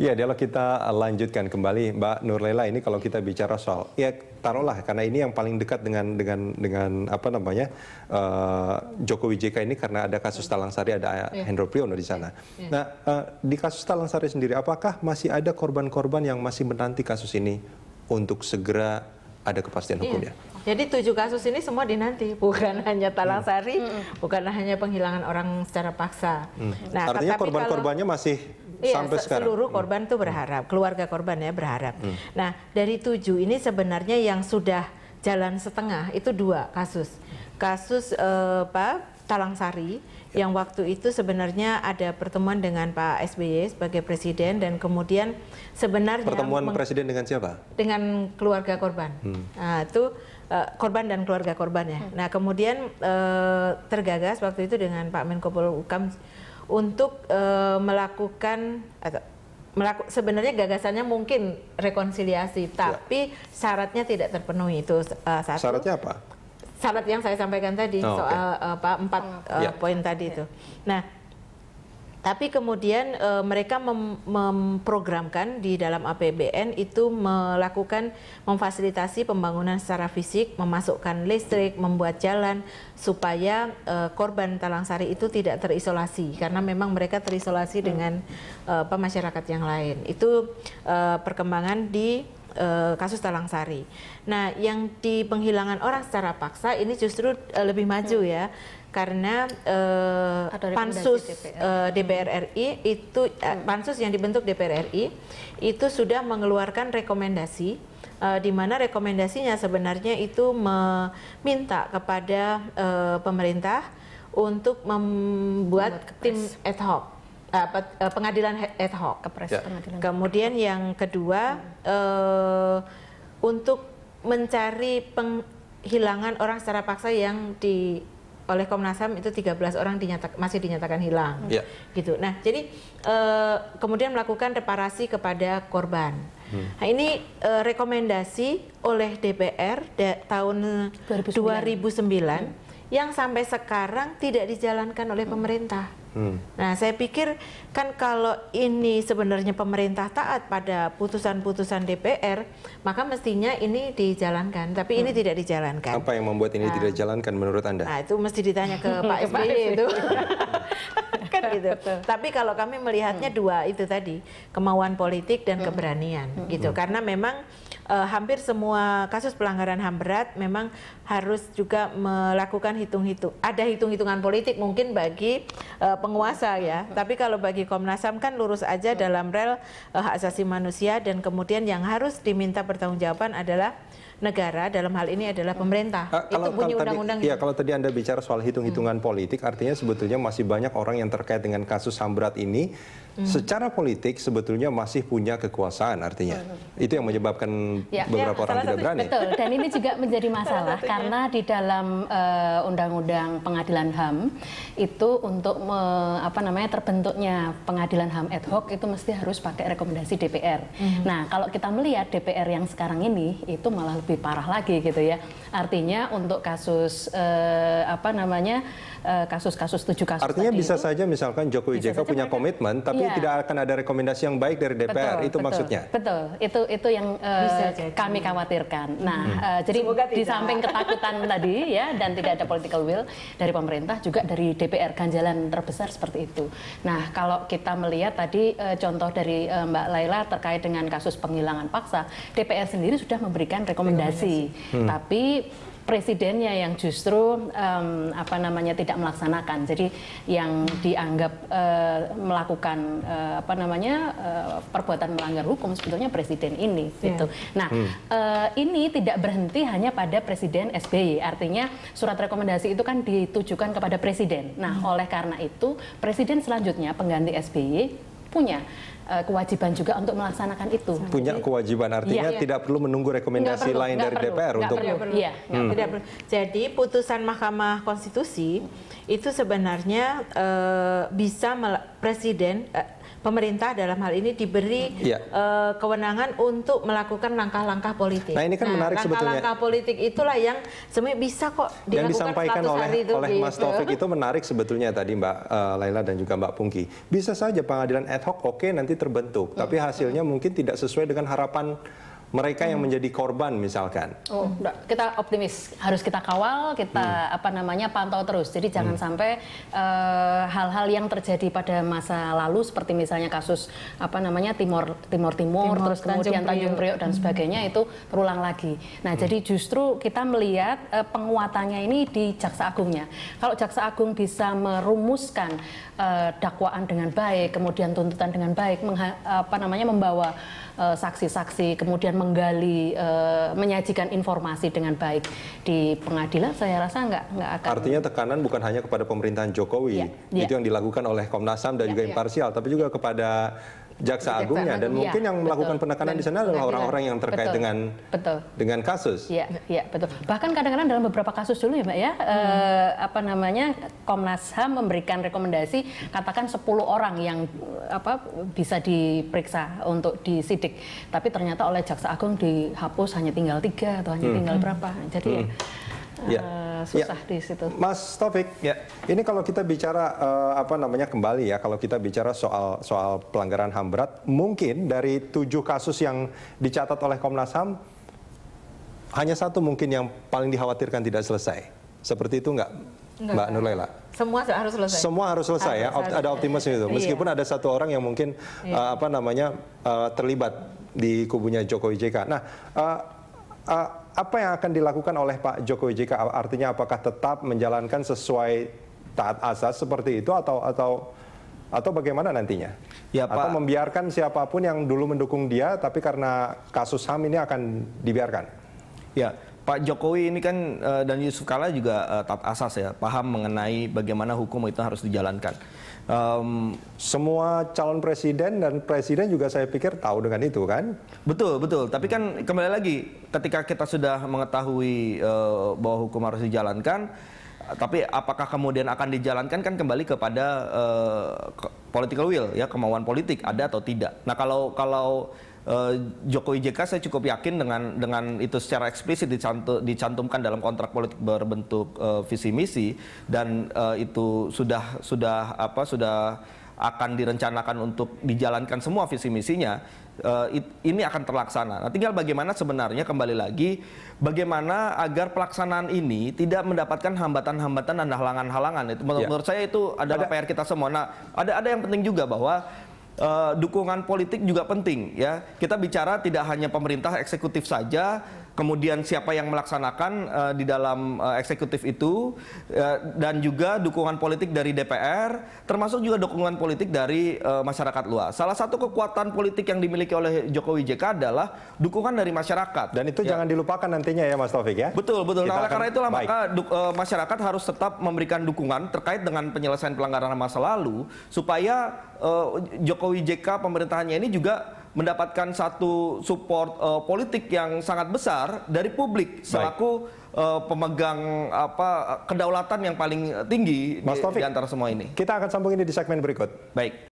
Ya, kalau kita lanjutkan kembali, Mbak Nurlela, ini kalau kita bicara soal, ya taruhlah karena ini yang paling dekat dengan apa namanya Jokowi JK ini karena ada kasus Talang Sari, ada Hendro Priyono di sana. Nah, di kasus Talang Sari sendiri, apakah masih ada korban-korban yang masih menanti kasus ini untuk segera ada kepastian hukumnya? Jadi 7 kasus ini semua dinanti, bukan hanya Talang Sari, bukan hanya penghilangan orang secara paksa. Nah, artinya korban-korbannya masih sampai sekarang. Seluruh korban tuh berharap, keluarga korban ya berharap. Nah, dari 7 ini sebenarnya yang sudah jalan setengah itu 2 kasus. Kasus Talang Sari yang waktu itu sebenarnya ada pertemuan dengan Pak SBY sebagai presiden, dan kemudian sebenarnya pertemuan presiden dengan siapa? Dengan keluarga korban. Nah, itu korban dan keluarga korbannya. Nah, kemudian tergagas waktu itu dengan Pak Menko Polhukam untuk melakukan sebenarnya gagasannya mungkin rekonsiliasi, tapi syaratnya tidak terpenuhi. Itu satu. Syaratnya apa? Syarat yang saya sampaikan tadi soal 4 poin tadi itu. Nah, tapi kemudian mereka memprogramkan di dalam APBN itu melakukan memfasilitasi pembangunan secara fisik, memasukkan listrik, membuat jalan supaya korban Talang Sari itu tidak terisolasi, karena memang mereka terisolasi dengan masyarakat yang lain. Itu perkembangan di kasus Talang Sari. Nah, yang di penghilangan orang secara paksa ini justru lebih maju ya, karena pansus DPR RI itu pansus yang dibentuk DPR RI itu sudah mengeluarkan rekomendasi, di mana rekomendasinya sebenarnya itu meminta kepada pemerintah untuk membuat tim ad hoc, pengadilan ad hoc. Kemudian yang kedua untuk mencari penghilangan orang secara paksa yang oleh Komnas HAM itu 13 orang masih dinyatakan hilang, gitu. Nah, jadi kemudian melakukan reparasi kepada korban. Nah, ini rekomendasi oleh DPR tahun 2009 yang sampai sekarang tidak dijalankan oleh pemerintah. Nah, saya pikir kan kalau ini sebenarnya pemerintah taat pada putusan-putusan DPR, maka mestinya ini dijalankan, tapi ini tidak dijalankan. Apa yang membuat ini tidak dijalankan menurut Anda? Nah, itu mesti ditanya ke Pak SBY itu. Kan gitu. Tapi kalau kami melihatnya 2 itu tadi, kemauan politik dan keberanian gitu. Karena memang hampir semua kasus pelanggaran HAM berat memang harus juga melakukan ada hitung-hitungan politik mungkin bagi penguasa ya. Tapi kalau bagi Komnas HAM kan lurus aja dalam rel hak asasi manusia, dan kemudian yang harus diminta pertanggungjawaban adalah negara, dalam hal ini adalah pemerintah. Itu bunyi undang-undang. Iya, kalau tadi Anda bicara soal hitung-hitungan politik, artinya sebetulnya masih banyak orang yang terkait dengan kasus HAM berat ini secara politik sebetulnya masih punya kekuasaan, artinya. Itu yang menyebabkan beberapa orang tidak berani. Betul, dan ini juga menjadi masalah karena di dalam Undang-Undang Pengadilan HAM itu untuk terbentuknya pengadilan HAM ad hoc itu mesti harus pakai rekomendasi DPR. Nah, kalau kita melihat DPR yang sekarang ini itu malah lebih parah lagi gitu ya. Artinya untuk kasus kasus-kasus 7 kasus. Artinya tadi bisa itu, saja misalkan Jokowi JK punya komitmen, tapi tidak akan ada rekomendasi yang baik dari DPR. Itu maksudnya. Betul. Itu yang kami khawatirkan. Nah, jadi di samping ketakutan tadi ya, dan tidak ada political will dari pemerintah, juga dari DPR ganjalan terbesar seperti itu. Nah, kalau kita melihat tadi contoh dari Mbak Laila terkait dengan kasus penghilangan paksa, DPR sendiri sudah memberikan rekomendasi. Tapi presidennya yang justru tidak melaksanakan. Jadi yang dianggap melakukan perbuatan melanggar hukum sebetulnya presiden ini gitu. Nah, ini tidak berhenti hanya pada Presiden SBY. Artinya surat rekomendasi itu kan ditujukan kepada presiden. Nah, oleh karena itu presiden selanjutnya pengganti SBY punya kewajiban juga untuk melaksanakan itu. Punya kewajiban, artinya tidak perlu menunggu rekomendasi lain dari DPR untuk. Tidak perlu. Jadi putusan Mahkamah Konstitusi itu sebenarnya bisa presiden pemerintah dalam hal ini diberi kewenangan untuk melakukan langkah-langkah politik. Nah, ini kan menarik sebetulnya. Langkah-langkah politik itulah yang sebenarnya bisa kok dilakukan yang disampaikan 100 hari itu. Oleh Mas Taufik itu menarik sebetulnya tadi Mbak Laila dan juga Mbak Pungki. Bisa saja pengadilan ad hoc nanti terbentuk, tapi hasilnya mungkin tidak sesuai dengan harapan mereka yang menjadi korban misalkan. Oh, kita optimis, harus kita kawal, kita pantau terus. Jadi jangan sampai hal-hal yang terjadi pada masa lalu seperti misalnya kasus Timur, terus kemudian Tanjung Priok dan sebagainya itu terulang lagi. Nah, jadi justru kita melihat penguatannya ini di Jaksa Agungnya. Kalau Jaksa Agung bisa merumuskan dakwaan dengan baik, kemudian tuntutan dengan baik, membawa saksi-saksi, kemudian menggali, menyajikan informasi dengan baik di pengadilan, saya rasa nggak akan. Artinya tekanan bukan hanya kepada pemerintahan Jokowi, itu yang dilakukan oleh Komnas HAM dan juga imparsial, tapi juga kepada Jaksa Agungnya, dan mungkin yang melakukan penekanan di sana adalah orang-orang yang terkait dengan kasus. Iya, betul. Bahkan kadang-kadang dalam beberapa kasus dulu ya Mbak ya, Komnas HAM memberikan rekomendasi, katakan 10 orang yang bisa diperiksa untuk disidik, tapi ternyata oleh Jaksa Agung dihapus hanya tinggal 3 atau hanya tinggal berapa. Jadi susah di situ. Mas Taufik, ini kalau kita bicara kembali ya, kalau kita bicara soal pelanggaran HAM berat, mungkin dari 7 kasus yang dicatat oleh Komnas HAM hanya 1 mungkin yang paling dikhawatirkan tidak selesai. Seperti itu nggak, Mbak Nur Laila? Semua harus selesai. Semua harus selesai ya. Ada optimisme itu. Meskipun ada 1 orang yang mungkin terlibat di kubunya Jokowi JK. Nah, apa yang akan dilakukan oleh Pak Jokowi JK? Artinya apakah tetap menjalankan sesuai taat asas seperti itu atau bagaimana nantinya? Ya, Pak. Atau membiarkan siapapun yang dulu mendukung dia, tapi karena kasus HAM ini akan dibiarkan? Ya, Pak Jokowi ini kan dan Yusuf Kala juga taat asas ya, paham mengenai bagaimana hukum itu harus dijalankan. Semua calon presiden dan presiden juga saya pikir tahu dengan itu kan? Betul. Tapi kan kembali lagi, ketika kita sudah mengetahui bahwa hukum harus dijalankan, tapi apakah kemudian akan dijalankan kan kembali kepada political will ya, kemauan politik ada atau tidak. Nah, kalau Jokowi JK saya cukup yakin dengan itu secara eksplisit dicantumkan dalam kontrak politik berbentuk visi misi, dan itu sudah akan direncanakan untuk dijalankan semua visi misinya, ini akan terlaksana. Nah, tinggal bagaimana sebenarnya kembali lagi bagaimana agar pelaksanaan ini tidak mendapatkan hambatan-hambatan dan halangan-halangan. Itu menurut saya itu adalah PR kita semua. Nah, ada yang penting juga bahwa dukungan politik juga penting ya. Kita bicara tidak hanya pemerintah eksekutif saja, kemudian siapa yang melaksanakan di dalam eksekutif itu, dan juga dukungan politik dari DPR, termasuk juga dukungan politik dari masyarakat luas. Salah satu kekuatan politik yang dimiliki oleh Jokowi JK adalah dukungan dari masyarakat. Dan itu jangan dilupakan nantinya ya Mas Taufik ya. Betul. Nah, oleh karena itulah maka masyarakat harus tetap memberikan dukungan terkait dengan penyelesaian pelanggaran masa lalu, supaya Jokowi JK pemerintahannya ini juga mendapatkan satu support politik yang sangat besar dari publik selaku pemegang kedaulatan yang paling tinggi di antara semua ini. Kita akan sambung ini di segmen berikut. Baik.